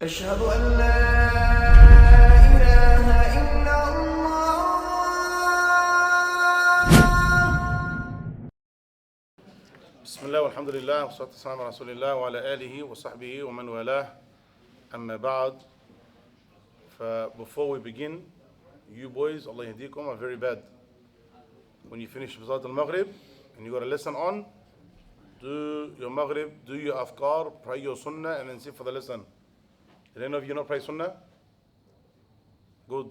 أشهد أن لا إله إلا الله. بسم الله والحمد لله والصلاة والسلام على رسول الله وعلى آله وصحبه ومن والاه. أما بعد. Before we begin, you boys, Allah yahdikum, are very bad. When you finish Salat al-Maghrib and you got a lesson on, do your Maghrib, do your Afkar, pray your Sunnah, and then sit for the lesson. Did any of you not pray Sunnah? Good.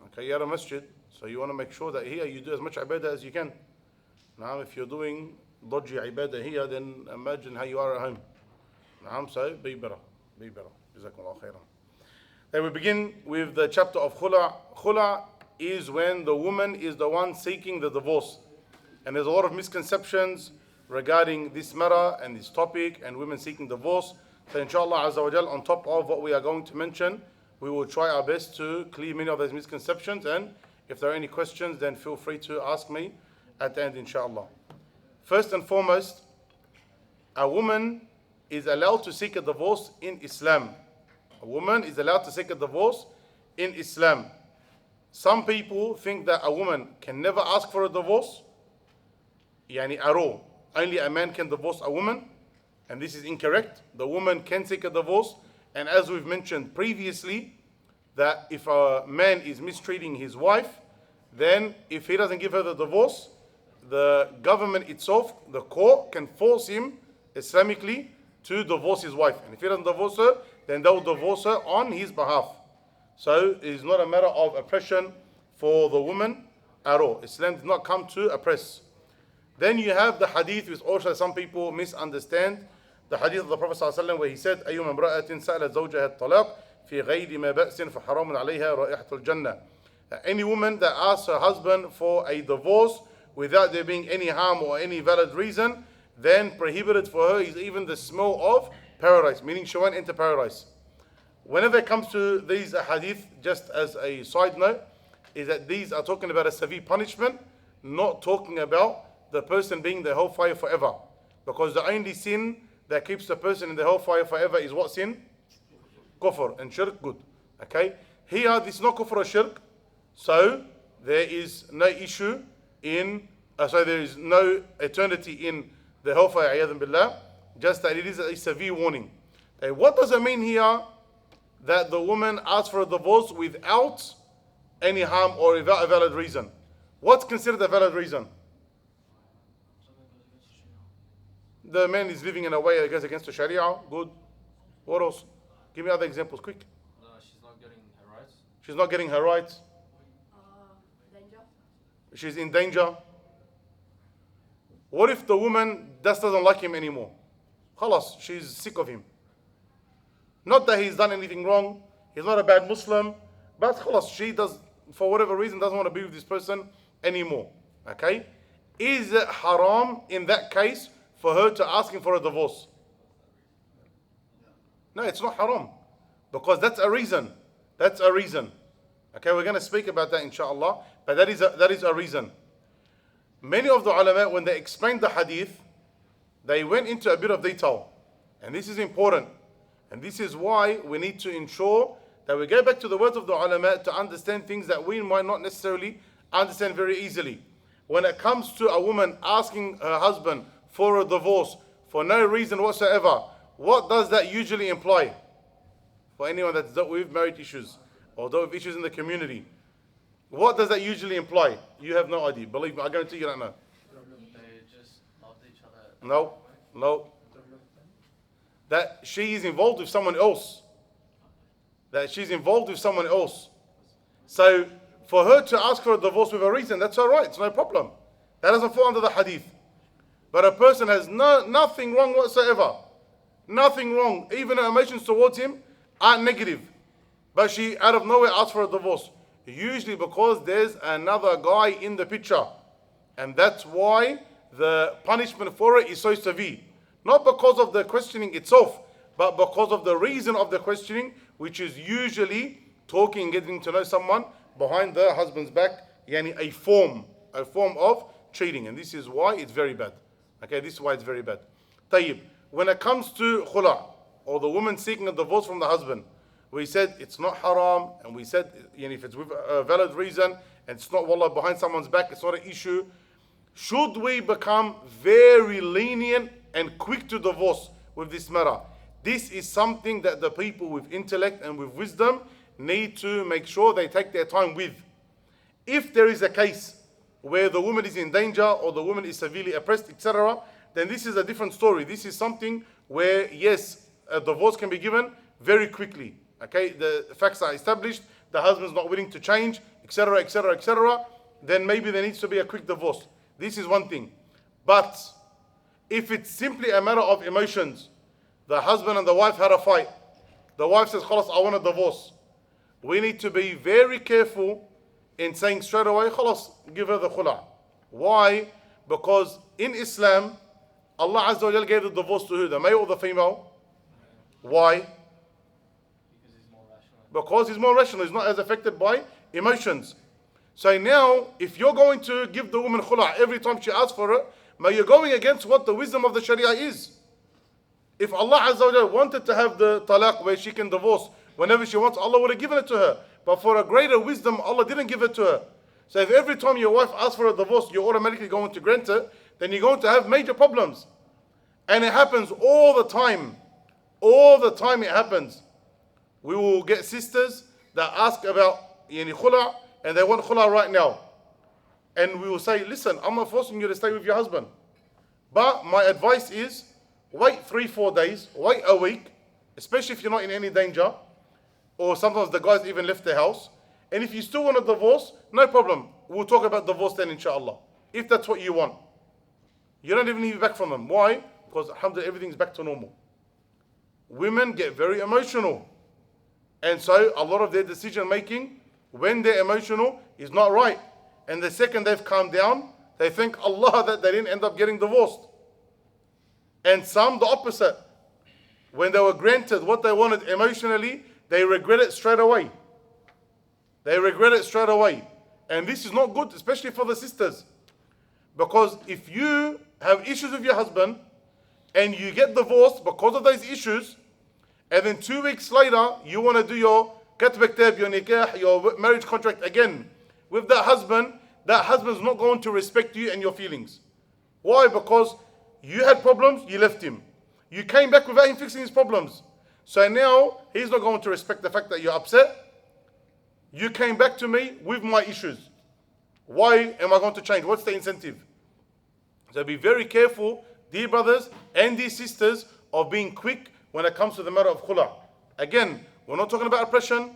Okay, you're a masjid, so you want to make sure that here you do as much ibadah as you can. Now, if you're doing dodgy ibadah here, then imagine how you are at home. Now, so be better. Be better. Jazakumullah khairan. Then we begin with the chapter of khula. Khula is when the woman is the one seeking the divorce. And there's a lot of misconceptions regarding this matter and this topic and women seeking divorce. So inshallah azza wa jal, on top of what we are going to mention, we will try our best to clear many of those misconceptions. And if there are any questions, then feel free to ask me at the end, inshallah. First and foremost, a woman is allowed to seek a divorce in Islam. A woman is allowed to seek a divorce in Islam. Some people think that a woman can never ask for a divorce, yani at all. Only a man can divorce a woman, and this is incorrect. The woman can seek a divorce, and as we've mentioned previously, that if a man is mistreating his wife, then if he doesn't give her the divorce, the government itself, the court, can force him Islamically to divorce his wife. And if he doesn't divorce her, then they'll divorce her on his behalf. So it is not a matter of oppression for the woman at all. Islam did not come to oppress. Then you have the hadith, which also some people misunderstand. The hadith of the Prophet ﷺ, where he said, أَيُّمَا امْرَأَةٍ سَأَلَتْ زَوْجَهَا الطَّلَاقِ فِي غَيْرِ مَا بَأْسٍ فَحَرَامٌ عَلَيْهَا رَائِحَةُ الْجَنَّةِ. Any woman that asks her husband for a divorce without there being any harm or any valid reason, then prohibited for her is even the smell of paradise, meaning she won't enter paradise. Whenever it comes to these hadith, just as a side note, is that these are talking about a severe punishment, not talking about the person being in the hellfire forever. Because the only sin that keeps the person in the hellfire forever is what sin? Kufr and shirk, good. Okay? Here, this is not kufr or shirk, so there is no issue in, there is no eternity in the hellfire, ayadhan billah, just that it is a severe warning. Okay, what does it mean here that the woman asks for a divorce without any harm or without a valid reason? What's considered a valid reason? The man is living in a way that goes against the Sharia, good. What else? Give me other examples, quick. No, she's not getting her rights. She's not getting her rights. Danger. She's in danger. What if the woman just doesn't like him anymore? Khalas, she's sick of him. Not that he's done anything wrong, he's not a bad Muslim, but khalas, she does, for whatever reason, doesn't want to be with this person anymore. Okay? Is it haram in that case for her to ask him for a divorce? No, it's not haram. Because that's a reason. That's a reason. Okay, we're going to speak about that inshallah, but that is a reason. Many of the ulama, when they explained the hadith, they went into a bit of detail. And this is important. And this is why we need to ensure that we go back to the words of the ulama to understand things that we might not necessarily understand very easily. When it comes to a woman asking her husband for a divorce for no reason whatsoever, what does that usually imply? For anyone that's dealt with marriage issues or dealt with issues in the community, what does that usually imply? You have no idea. Believe me, I guarantee you don't know. They just loved each other. No. That she is involved with someone else. That she's involved with someone else. So for her to ask for a divorce with a reason, that's all right. It's no problem. That doesn't fall under the hadith. But a person has nothing wrong whatsoever. Nothing wrong. Even her emotions towards him are negative. But she out of nowhere asks for a divorce. Usually because there's another guy in the picture. And that's why the punishment for it is so severe. Not because of the questioning itself, but because of the reason of the questioning, which is usually talking and getting to know someone behind the husband's back, yani a form of cheating. And this is why it's very bad. Okay, this is why it's very bad. Tayyib. When it comes to khula, or the woman seeking a divorce from the husband, we said it's not haram, and we said if it's with a valid reason and it's not wallah behind someone's back, it's not an issue. Should we become very lenient and quick to divorce with this matter? This is something that the people with intellect and with wisdom need to make sure they take their time with. If there is a case where the woman is in danger or the woman is severely oppressed, etc., then this is a different story. This is something where, yes, a divorce can be given very quickly. Okay, the facts are established, the husband's not willing to change, etc., etc., etc., then maybe there needs to be a quick divorce. This is one thing. But if it's simply a matter of emotions, the husband and the wife had a fight, the wife says, khalas, I want a divorce. We need to be very careful in saying straight away, khalas, give her the khula. Why? Because in Islam, Allah Azza wa Jal gave the divorce to who? The male or the female? Why? Because he's more rational. He's not as affected by emotions. So now, if you're going to give the woman khula every time she asks for it, you're going against what the wisdom of the Sharia is. If Allah Azza wa Jal wanted to have the talaq where she can divorce whenever she wants, Allah would have given it to her. But for a greater wisdom, Allah didn't give it to her. So if every time your wife asks for a divorce, you're automatically going to grant it, then you're going to have major problems. And it happens all the time. All the time it happens. We will get sisters that ask about khula, and they want khula right now. And we will say, listen, I'm not forcing you to stay with your husband. But my advice is, wait 3-4 days, wait a week, especially if you're not in any danger, or sometimes the guys even left the house. And if you still want a divorce, no problem. We'll talk about divorce then, inshallah. If that's what you want. You don't even need to be back from them. Why? Because alhamdulillah, everything's back to normal. Women get very emotional. And so a lot of their decision making, when they're emotional, is not right. And the second they've calmed down, they thank Allah that they didn't end up getting divorced. And some the opposite. When they were granted what they wanted emotionally, they regret it straight away. They regret it straight away. And this is not good, especially for the sisters. Because if you have issues with your husband and you get divorced because of those issues, and then 2 weeks later you want to do your katbaktab, your nikah, your marriage contract again with that husband's not going to respect you and your feelings. Why? Because you had problems, you left him. You came back without him fixing his problems. So now he's not going to respect the fact that you're upset. You came back to me with my issues. Why am I going to change? What's the incentive? So be very careful, dear brothers and dear sisters, of being quick when it comes to the matter of khula. Again, we're not talking about oppression.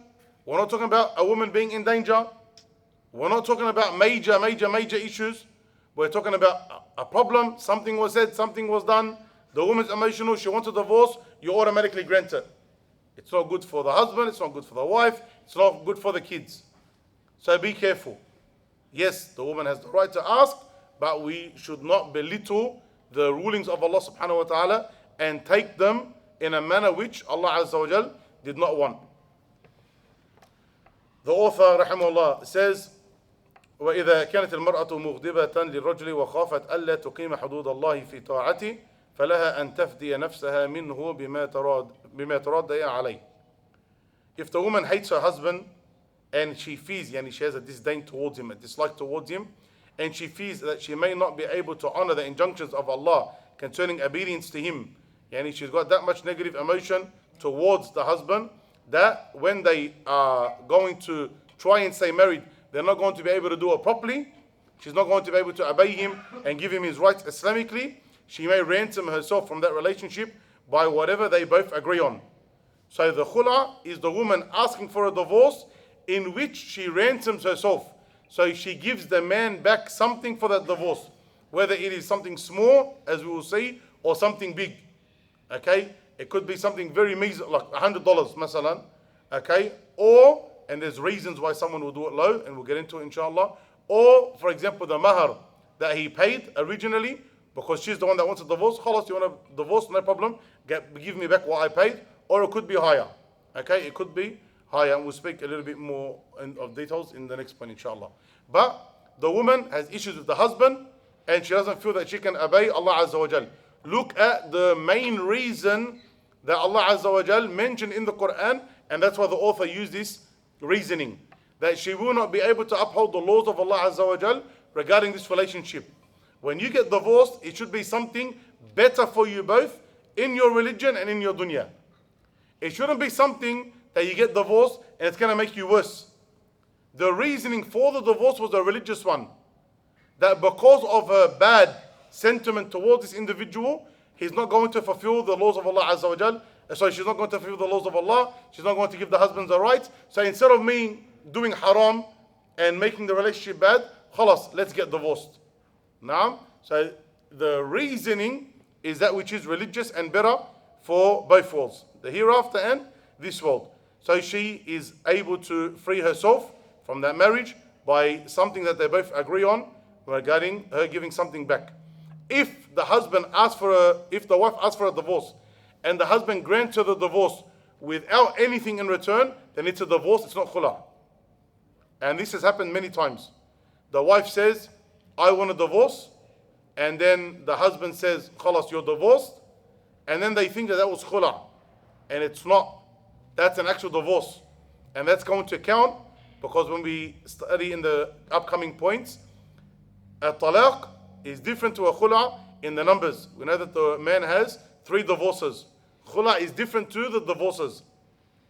We're not talking about a woman being in danger. We're not talking about major issues. We're talking about a problem. Something was said, something was done. The woman's emotional, she wants a divorce, you automatically grant it. It's not good for the husband, it's not good for the wife, it's not good for the kids. So be careful. Yes, the woman has the right to ask, but we should not belittle the rulings of Allah subhanahu wa ta'ala and take them in a manner which Allah Azza wa Jal did not want. The author rahimahullah says, وإذا كانت المرأة مغضبة للرجل وخافت ألا تقيم حدود الله في طاعته فلها أن تفدي نفسها منه بما تراد عليه. If the woman hates her husband and she feels, she has a disdain towards him, a dislike towards him, and she feels that she may not be able to honor the injunctions of Allah concerning obedience to him, she's got that much negative emotion towards the husband that when they are going to try and stay married, they're not going to be able to do it properly. She's not going to be able to obey him and give him his rights Islamically. She may ransom herself from that relationship by whatever they both agree on. So the khula is the woman asking for a divorce in which she ransoms herself. So she gives the man back something for that divorce, whether it is something small, as we will see, or something big. Okay? It could be something very measly, like $100, masalan. Okay? Or, and there's reasons why someone will do it low, and we'll get into it inshallah. Or, for example, the mahar that he paid originally, because she's the one that wants a divorce. Khalas, you want a divorce? No problem. Give me back what I paid. Or it could be higher. Okay? It could be higher. And we'll speak a little bit more of details in the next point, inshallah. But the woman has issues with the husband, and she doesn't feel that she can obey Allah Azza wa Jal. Look at the main reason that Allah Azza wa Jal mentioned in the Quran, and that's why the author used this reasoning, that she will not be able to uphold the laws of Allah Azza wa Jal regarding this relationship. When you get divorced, it should be something better for you both in your religion and in your dunya. It shouldn't be something that you get divorced and it's going to make you worse. The reasoning for the divorce was a religious one. That because of her bad sentiment towards this individual, he's not going to fulfill the laws of Allah Azza wa Jal. So she's not going to fulfill the laws of Allah. She's not going to give the husband the right. So instead of me doing haram and making the relationship bad, khalas, let's get divorced. Now, so the reasoning is that which is religious and better for both worlds, the hereafter and this world. So she is able to free herself from that marriage by something that they both agree on regarding her giving something back. If the wife asks for a divorce and the husband grants her the divorce without anything in return, then it's a divorce, it's not khula. And this has happened many times. The wife says, I want a divorce, and then the husband says, khalas, you're divorced, and then they think that was khula, and it's not. That's an actual divorce, and that's going to count, because when we study in the upcoming points, a talaq is different to a khula in the numbers. We know that the man has 3 divorces. Khula is different to the divorces.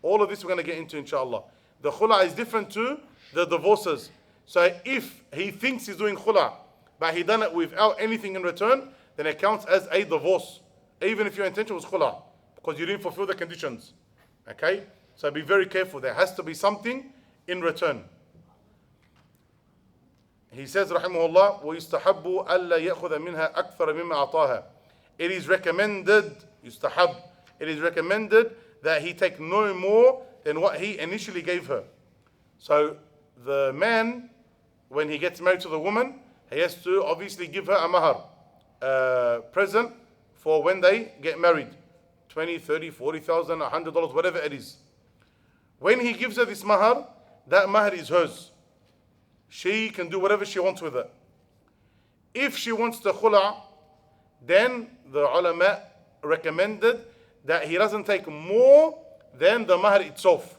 All of this we're going to get into, inshallah. The khula is different to the divorces. So if he thinks he's doing khula, but he done it without anything in return, then it counts as a divorce, even if your intention was khula, because you didn't fulfill the conditions. Okay? So be very careful. There has to be something in return. He says, rahimahullah, وَيُسْتَحَبُّ أَلَّا يَأْخُذَ مِنْهَا أَكْثَرَ مِمَّا أَعْطَاهَ. It is recommended, yustahab, it is recommended that he take no more than what he initially gave her. So the man, when he gets married to the woman, he has to obviously give her a mahar, present for when they get married. 20, 30, 40,000, $100, whatever it is. When he gives her this mahar, that mahar is hers. She can do whatever she wants with it. If she wants the khula, then the ulama recommended that he doesn't take more than the mahar itself.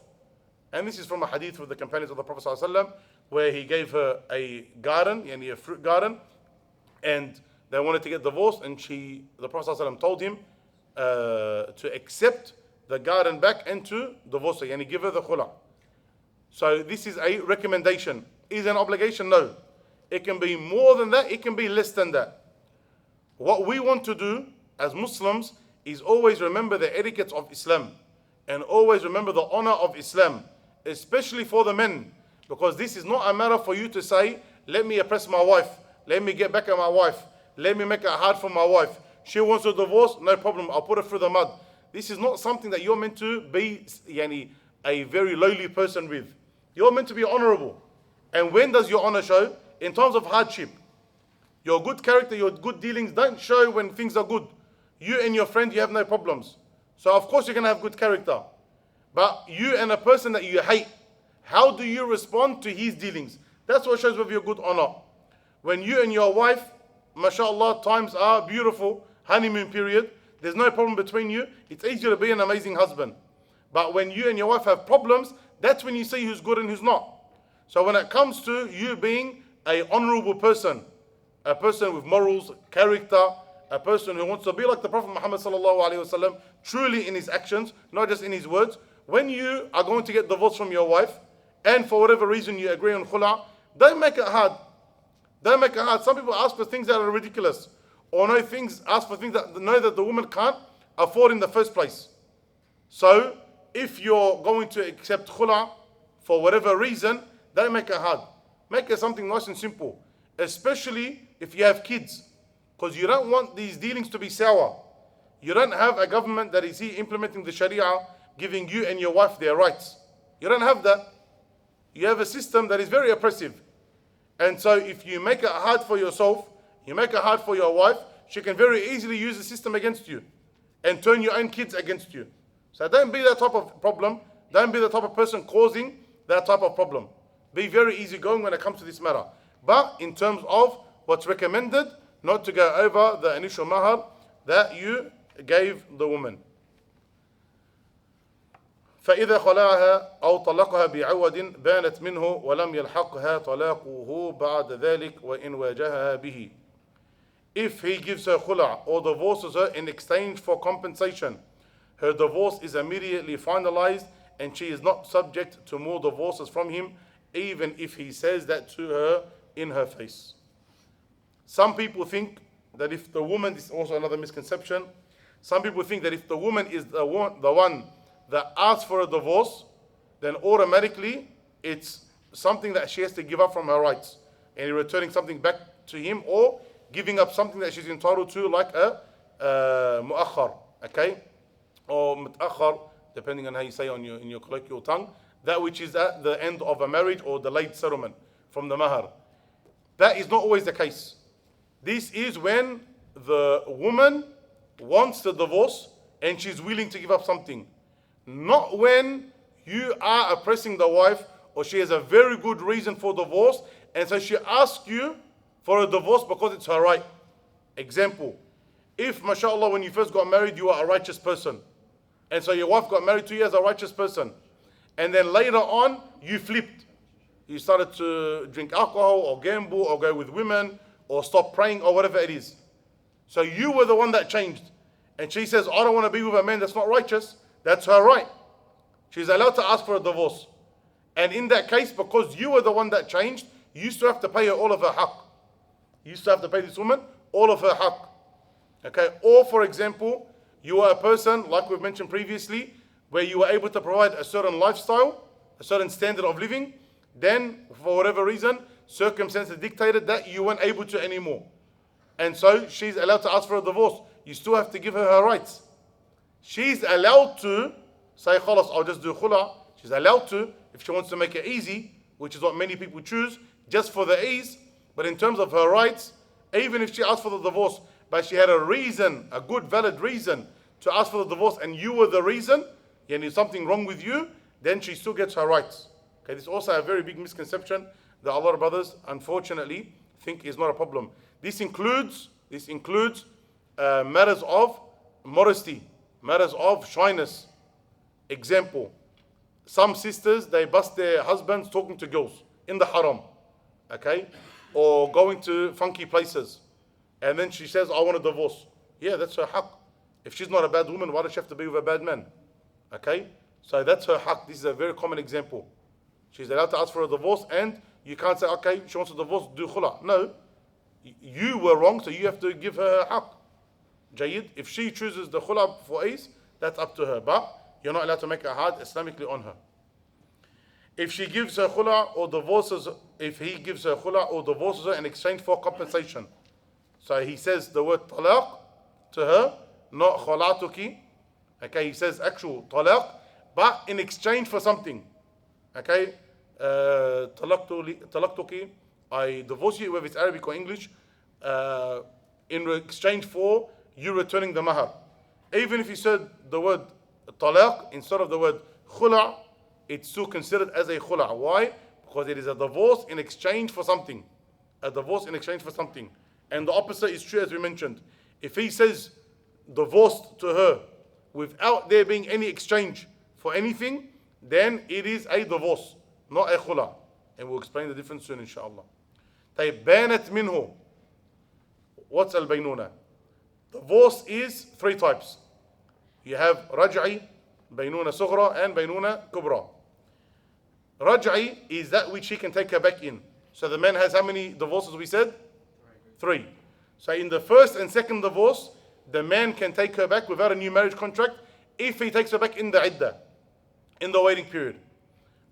And this is from a hadith with the companions of the Prophet ﷺ, where he gave her a garden, yani a fruit garden, and they wanted to get divorced, and the Prophet ﷺ told him to accept the garden back and to divorce her, yani give her the khula. So this is a recommendation. Is an obligation? No. It can be more than that, it can be less than that. What we want to do as Muslims is always remember the etiquette of Islam and always remember the honor of Islam, especially for the men, because this is not a matter for you to say, let me oppress my wife, let me get back at my wife, let me make it hard for my wife. She wants a divorce, no problem, I'll put her through the mud. This is not something that you're meant to be a very lowly person with. You're meant to be honorable. And when does your honor show? In times of hardship. Your good character, your good dealings don't show when things are good. You and your friend, you have no problems. So of course you're going to have good character. But you and a person that you hate, how do you respond to his dealings? That's what shows whether you're good or not. When you and your wife, mashallah, times are beautiful, honeymoon period, there's no problem between you, it's easier to be an amazing husband. But when you and your wife have problems, that's when you see who's good and who's not. So when it comes to you being an honorable person, a person with morals, character, a person who wants to be like the Prophet Muhammad sallallahu alaihi wasallam, truly in his actions, not just in his words, when you are going to get divorced from your wife, and for whatever reason you agree on khula, don't make it hard. Don't make it hard. Some people ask for things that are ridiculous, or ask for things that the woman can't afford in the first place. So if you're going to accept khula for whatever reason, don't make it hard. Make it something nice and simple, especially if you have kids, because you don't want these dealings to be sour. You don't have a government that is here implementing the Sharia, giving you and your wife their rights. You don't have that. You have a system that is very oppressive. And so if you make it hard for yourself, you make it hard for your wife, she can very easily use the system against you and turn your own kids against you. So don't be that type of problem. Don't be the type of person causing that type of problem. Be very easygoing when it comes to this matter. But in terms of what's recommended, not to go over the initial mahar that you gave the woman. فإذا خلعها أو طلقها بعوض بانت منه ولم يلحقها طلاقه بعد ذلك وإن واجهها به. If he gives her khula or divorces her in exchange for compensation, her divorce is immediately finalized and she is not subject to more divorces from him, even if he says that to her in her face. Some people think that if the woman, this is also another misconception, some people think that if the woman is the one that asks for a divorce, then automatically it's something that she has to give up from her rights and returning something back to him or giving up something that she's entitled to, like a mu'akhar, okay? Or mut'akhar, depending on how you say in your colloquial tongue, that which is at the end of a marriage or delayed settlement from the mahar. That is not always the case. This is when the woman wants the divorce and she's willing to give up something. Not when you are oppressing the wife or she has a very good reason for divorce and so she asks you for a divorce because it's her right. Example, if mashallah when you first got married you are a righteous person and so your wife got married to you as a righteous person and then later on you flipped. You started to drink alcohol or gamble or go with women or stop praying or whatever it is. So you were the one that changed. And she says, I don't want to be with a man that's not righteous. That's her right. She's allowed to ask for a divorce. And in that case, because you were the one that changed, you still have to pay her all of her haqq. You still have to pay this woman all of her haqq. Okay? Or for example, you are a person, like we've mentioned previously, where you were able to provide a certain lifestyle, a certain standard of living, then for whatever reason, circumstances dictated that you weren't able to anymore. And so she's allowed to ask for a divorce. You still have to give her her rights. She's allowed to say, khalas, I'll just do khula. She's allowed to, if she wants to make it easy, which is what many people choose, just for the ease. But in terms of her rights, even if she asked for the divorce, but she had a reason, a good valid reason to ask for the divorce, and you were the reason, and there's something wrong with you, then she still gets her rights. Okay, this is also a very big misconception that a lot of brothers, unfortunately, think is not a problem. This includes matters of modesty, matters of shyness. Example, some sisters, they bust their husbands talking to girls in the haram, okay? Or going to funky places. And then she says, I want a divorce. Yeah, that's her haqq. If she's not a bad woman, why does she have to be with a bad man? Okay? So that's her haqq. This is a very common example. She's allowed to ask for a divorce and you can't say, okay, she wants a divorce, do khula. No, you were wrong, so you have to give her haqq. Jayyid, if she chooses the khula for ease, that's up to her. But you're not allowed to make it hard Islamically on her. If she gives her khula or divorces, if he gives her khula or divorces her in exchange for compensation. So he says the word talaq to her, not khalatuki. Okay, he says actual talaq, but in exchange for something. Okay, talaqtuki, I divorce you, whether it's Arabic or English, in exchange for you returning the mahar. Even if you said the word talaq instead of the word khula', it's still considered as a khula'. Why? Because it is a divorce in exchange for something. A divorce in exchange for something. And the opposite is true, as we mentioned. If he says divorced to her without there being any exchange for anything, then it is a divorce, not a khula'. And we'll explain the difference soon, inshallah. طيب, بانت منه. What's al-baynuna? Divorce is three types. You have raj'i, baynuna sughra, and baynuna kubra. Raj'i is that which he can take her back in. So the man has how many divorces we said? Three. So in the first and second divorce, the man can take her back without a new marriage contract if he takes her back in the iddah, in the waiting period.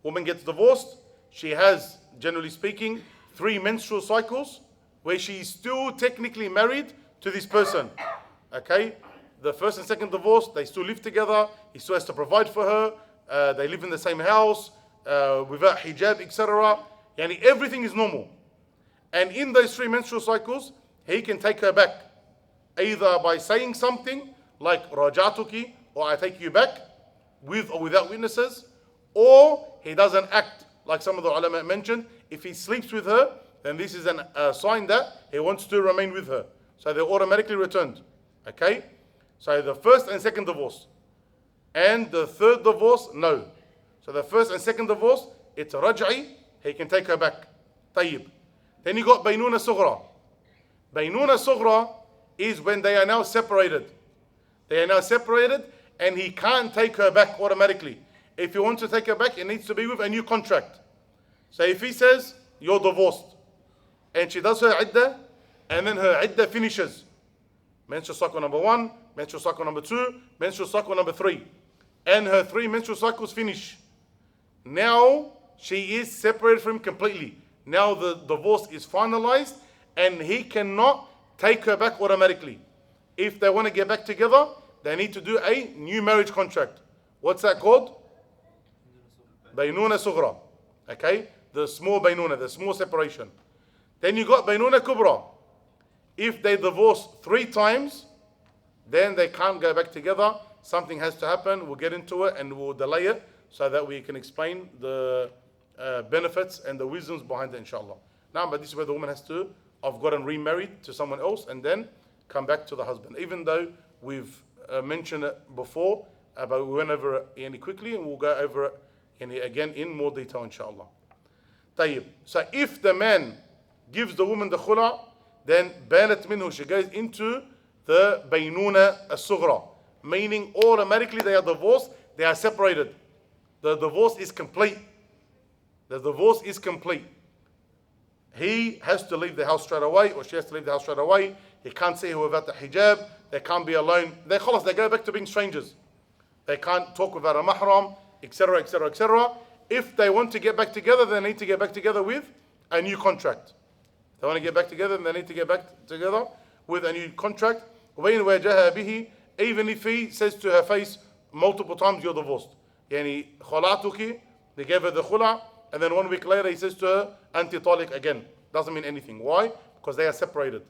Woman gets divorced, she has, generally speaking, 3 menstrual cycles where she is still technically married to this person. Okay? The first and second divorce, they still live together, he still has to provide for her, they live in the same house, without hijab, etc. Yani everything is normal. And in those 3 menstrual cycles, he can take her back, either by saying something like rajatuki, or I take you back, with or without witnesses, or he doesn't act, like some of the ulama mentioned. If he sleeps with her, then this is a sign that he wants to remain with her. So they're automatically returned. Okay? So the first and second divorce. And the third divorce, no. So the first and second divorce, it's a raj'i, he can take her back. Tayyib. Then you got baynuna sughra. Baynuna sughra is when they are now separated. They are now separated and he can't take her back automatically. If he wants to take her back, it needs to be with a new contract. So if he says, you're divorced, and she does her iddah, and then her iddah finishes, menstrual cycle number 1, menstrual cycle number 2, menstrual cycle number 3, and her 3 menstrual cycles finish. Now she is separated from him completely. Now the divorce is finalized and he cannot take her back automatically. If they want to get back together, they need to do a new marriage contract. What's that called? Baynuna sughra. Okay? The small baynuna, the small separation. Then you got baynuna kubra. If they divorce 3 times, then they can't go back together. Something has to happen. We'll get into it and we'll delay it so that we can explain the benefits and the wisdoms behind it, inshallah. Now, but this is where the woman has to have gotten remarried to someone else and then come back to the husband. Even though we've mentioned it before, but we went over it quickly and we'll go over it again in more detail, inshallah. Tayyib. So if the man gives the woman the khula, then banat minhu, she goes into the baynuna as-sughra, meaning automatically they are divorced, they are separated. The divorce is complete. The divorce is complete. He has to leave the house straight away, or she has to leave the house straight away. He can't see her without the hijab. They can't be alone. They go back to being strangers. They can't talk without a mahram, etc., etc., etc. If they want to get back together, they need to get back together with a new contract. If they want to get back together, they need to get back together with a new contract. وَإِنْ وَجَهَا بِهِ, even if he says to her face multiple times, you're divorced. Yani, khalatuki, they gave her the khula, and then 1 week later he says to her, anti talik again. Doesn't mean anything. Why? Because they are separated.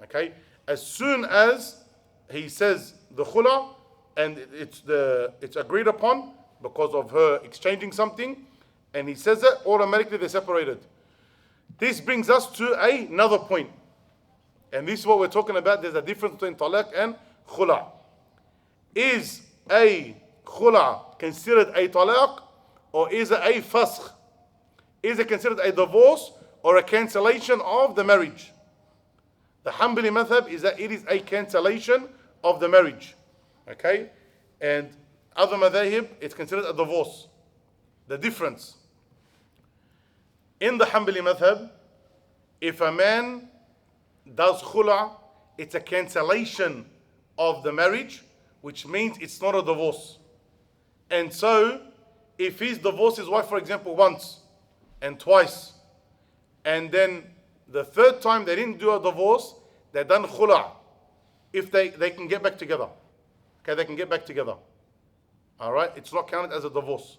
Okay? As soon as he says the khula, and it's agreed upon because of her exchanging something, and he says it, automatically they're separated. This brings us to another point. And this is what we're talking about. There's a difference between talaq and khula. Is a khula considered a talaq, or is it a fasakh? Is it considered a divorce or a cancellation of the marriage? The Hanbali madhab is that it is a cancellation of the marriage. Okay? And other madhahib, it's considered a divorce. The difference. In the Hanbali madhab, if a man does khula, it's a cancellation of the marriage, which means it's not a divorce. And so, if he's divorced his wife, for example, once and twice, and then the 3rd time they didn't do a divorce, they done khula. If they can get back together. Okay, they can get back together. Alright, it's not counted as a divorce.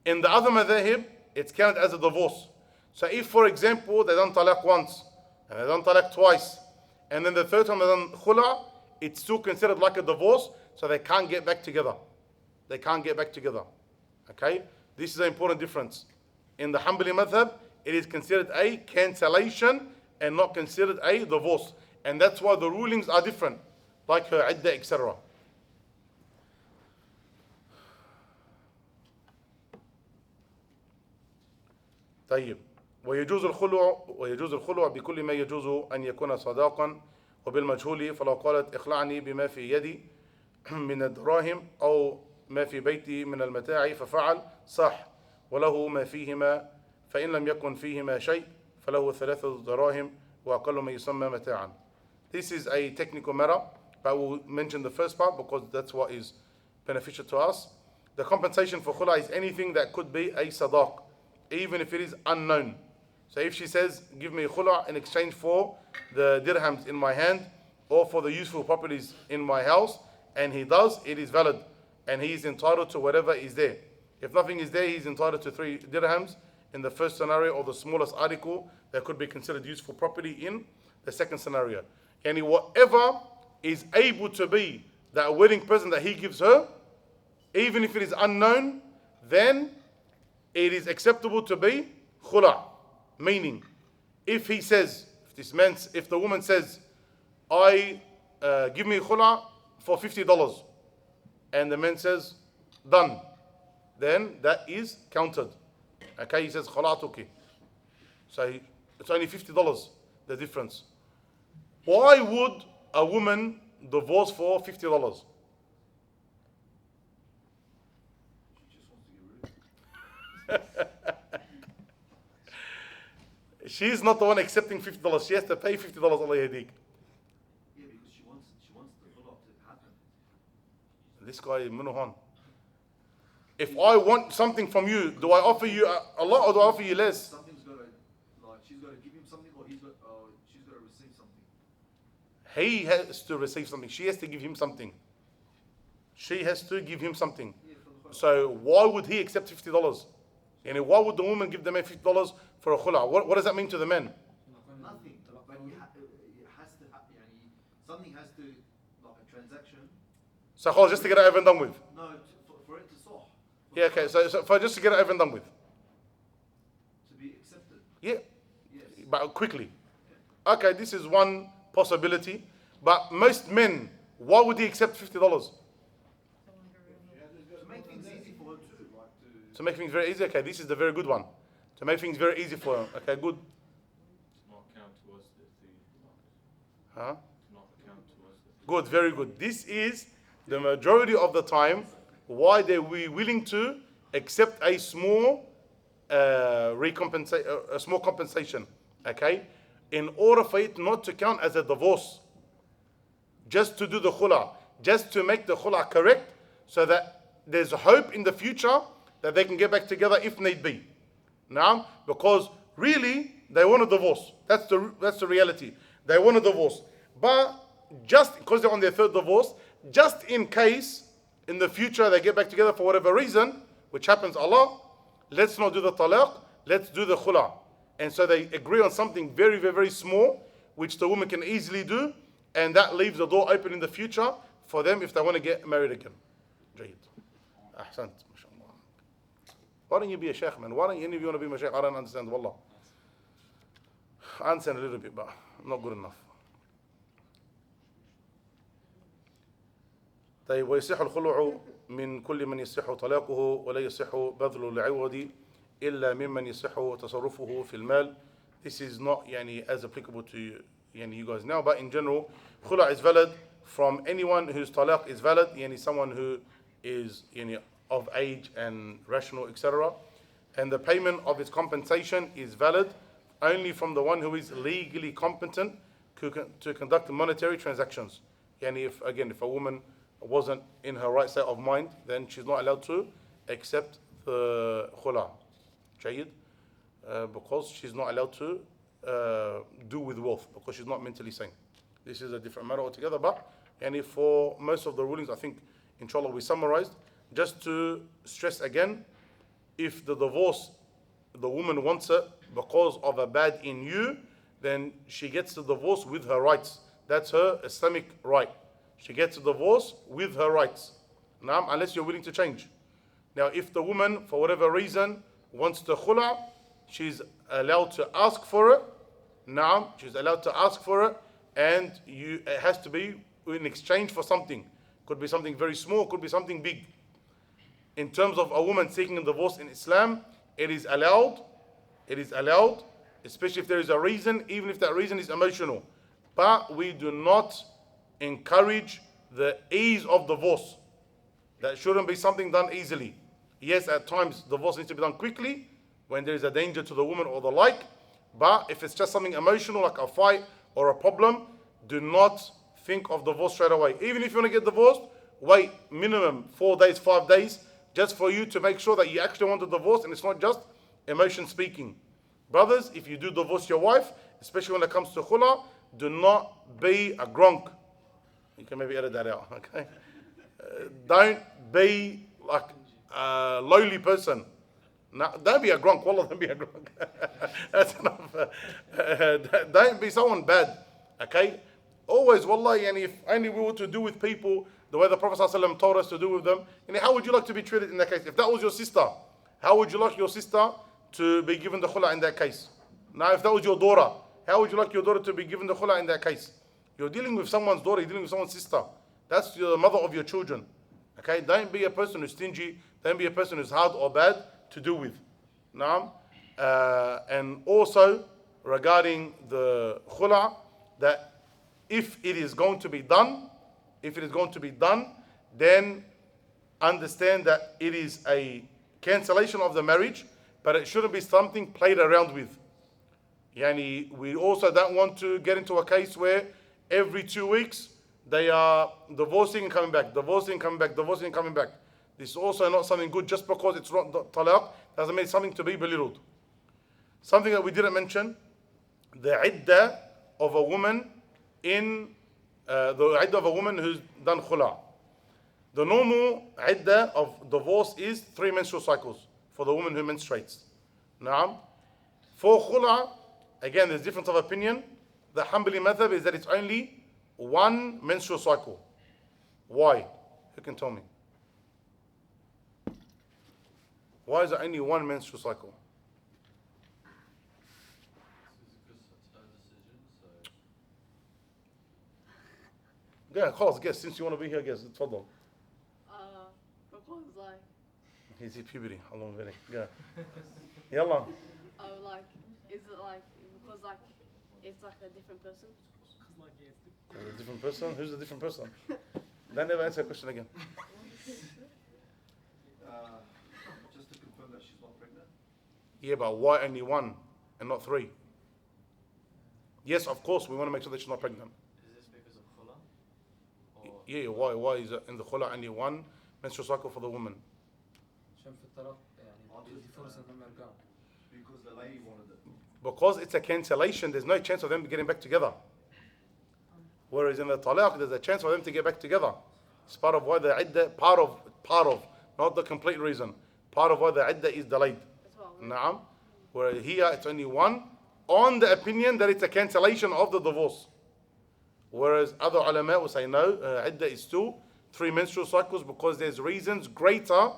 In the other madhahib, it's counted as a divorce. So if, for example, they done talaq once, and they done talaq twice, and then the 3rd time they done khula, it's still considered like a divorce, so they can't get back together. They can't get back together. Okay? This is an important difference. In the Hanbali madhab, it is considered a cancellation and not considered a divorce. And that's why the rulings are different, like her iddah, etc. طيب. ويجوز الخلوع بكل ما يجوز أن يكون صداقا وبالمجهول، فلو قالت اخلعني بما في يدي من الدراهم أو ما في بيتي من المتاع ففعل صح وله ما فيهما، فإن لم يكن فيهما شيء فله 3 دراهم وأقل ما يسمى متاعا. This is a technical matter, but we'll mention the first part because that's what is beneficial to us. The compensation for khula is anything that could be a sadaq, even if it is unknown. So if she says, give me khula in exchange for the dirhams in my hand or for the useful properties in my house, and he does, it is valid. And he is entitled to whatever is there. If nothing is there, he's entitled to 3 dirhams in the first scenario, or the smallest article that could be considered useful property in the second scenario. And whatever is able to be that wedding present that he gives her, even if it is unknown, then it is acceptable to be khula. Meaning, if he says, if the woman says, give me khula for $50, and the man says, done, then that is counted. Okay, he says, khalatuki. So it's only $50, the difference. Why would a woman divorce for $50? She's not the one accepting $50. She has to pay $50, Allah yahdik. Yeah, because she wants the khula to happen. This guy, Minuhan. If I want something from you, do I offer you a lot or do I offer you less? Something's got to, like, she's got to give him something, or she's got to receive something. He has to receive something. She has to give him something. She has to give him something. Yeah, from the khula. So why would he accept $50? And why would the woman give the man $50 for a khula? What does that mean to the man? Nothing. But it has to happen. Something has to, like a transaction. So khalas, just to get it over and done with. No, for it to sah. Yeah, okay. So for just to get it over and done with. To be accepted. Yeah, Yes. but quickly. Okay, this is one possibility. But most men, why would he accept $50? To make things easy for her too, like To make things very easy. Okay, this is the very good one. To make things very easy for him. Okay, good. Not count towards the Huh? not count towards the Good, very good. This is the majority of the time why they were willing to accept a small a small compensation. Okay, in order for it not to count as a divorce, just to do the khula, just to make the khula correct, so that there's hope in the future that they can get back together if need be. Now, because really they want a divorce. That's the reality. They want a divorce. But just because they're on their third divorce, just in case in the future they get back together for whatever reason, which happens a lot, let's not do the talaq, let's do the khula. And so they agree on something very, very, very small, which the woman can easily do, and that leaves the door open in the future for them if they want to get married again. Jayyid. Ahsant. MashaAllah. Why don't you be a sheikh, man? Why don't any of you want to be a sheikh? I don't understand, wallah. I understand a little bit, but not good enough. طيب ويصح الخلع من كل من يصح طلاقه ولا يصح بذل العوض إلا ممن يصح تصرفه في المال. This is not as applicable to you guys now, but in general, khula is valid from anyone whose talaq is valid, someone who is of age and rational, etc. And the payment of its compensation is valid only from the one who is legally competent to conduct monetary transactions. If a woman wasn't in her right state of mind, then she's not allowed to accept the khula. Jayyid? Because she's not allowed to do with wealth, because she's not mentally sane. This is a different matter altogether, but for most of the rulings, I think, inshallah, we summarized. Just to stress again, if the divorce, the woman wants it because of a bad in you, then she gets the divorce with her rights. That's her Islamic right. She gets a divorce with her rights. Now, unless you're willing to change. Now, if the woman, for whatever reason, wants the khula, she's allowed to ask for it. Now, she's allowed to ask for it, and it has to be in exchange for something. Could be something very small, could be something big. In terms of a woman seeking a divorce in Islam, it is allowed, especially if there is a reason, even if that reason is emotional. But we do not encourage the ease of divorce. That shouldn't be something done easily. Yes, at times divorce needs to be done quickly when there is a danger to the woman or the like. But if it's just something emotional like a fight or a problem, do not think of divorce straight away. Even if you want to get divorced, wait minimum 4 days, 5 days, just for you to make sure that you actually want a divorce and it's not just emotion speaking. Brothers, if you do divorce your wife, especially when it comes to khula, do not be a gronk. You can maybe edit that out, okay? Don't be like a lowly person. No, don't be a gronk. Wallah, don't be a gronk. That's enough. Don't be someone bad, okay? Always, wallah, if only we were to do with people the way the Prophet ﷺ told us to do with them, how would you like to be treated in that case? If that was your sister, how would you like your sister to be given the khula in that case? Now, if that was your daughter, how would you like your daughter to be given the khula in that case? You're dealing with someone's daughter, you're dealing with someone's sister. That's the mother of your children. Okay, don't be a person who's stingy. Don't be a person who's hard or bad to do with. Naam. And also regarding the khula, that if it is going to be done, then understand that it is a cancellation of the marriage, but it shouldn't be something played around with. Yani, we also don't want to get into a case where every 2 weeks they are divorcing and coming back, divorcing and coming back, divorcing and coming back. This is also not something good. Just because it's not talaq doesn't mean it's something to be belittled. Something that we didn't mention, the iddah of a woman who's done khula. The normal iddah of divorce is 3 menstrual cycles for the woman who menstruates. Naam. For khula, again, there's difference of opinion. The Hanbali madhab is that it's only 1 menstrual cycle. Why? Who can tell me? Why is it only 1 menstrual cycle? Yeah, خلاص, guess. Since you want to be here, guess. تفضل. Because like, He's in puberty. How long really? Yeah. Yalla. like, is it like, because like, it's like a different person? A different person? Who's the different person? Don't ever answer a question again. Just to confirm that she's not pregnant. Yeah, but why only 1 and not 3? Yes, of course, we want to make sure that she's not pregnant. Is this because of khula? Or Yeah, why is it in the khula only 1 menstrual cycle for the woman? عشان في الطلاق يعني دي فرصة انهم يرجعوا. Because the lady wanted it. Because it's a cancellation, there's no chance of them getting back together. Whereas in the talaq, there's a chance for them to get back together. It's part of why the iddah, part of, not the complete reason, part of why the iddah is delayed. That's what Naam. Whereas here it's only 1, on the opinion that it's a cancellation of the divorce. Whereas other ulama will say no, iddah is still 3 menstrual cycles because there's reasons greater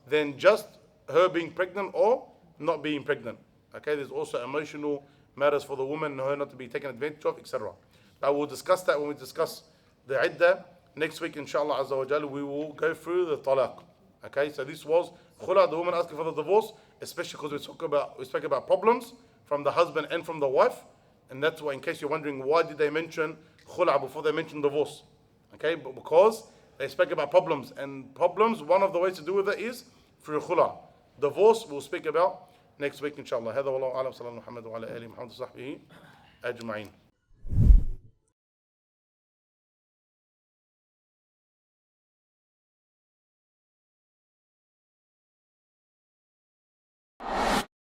than just her being pregnant or not being pregnant. Okay, there's also emotional matters for the woman, her not to be taken advantage of, etc. But we'll discuss that when we discuss the iddah. Next week, inshallah azza wa jal, we will go through the talaq. Okay, so this was khula, the woman asking for the divorce, especially because we spoke about problems from the husband and from the wife. And that's why, in case you're wondering, why did they mention khula before they mentioned divorce? Okay, but because they spoke about problems, and problems, one of the ways to do with it is through khula. Divorce we'll speak about next week inshallah. هذا والله أعلم. صلى الله عليه وسلم وعلى آله محمد وصحبه أجمعين.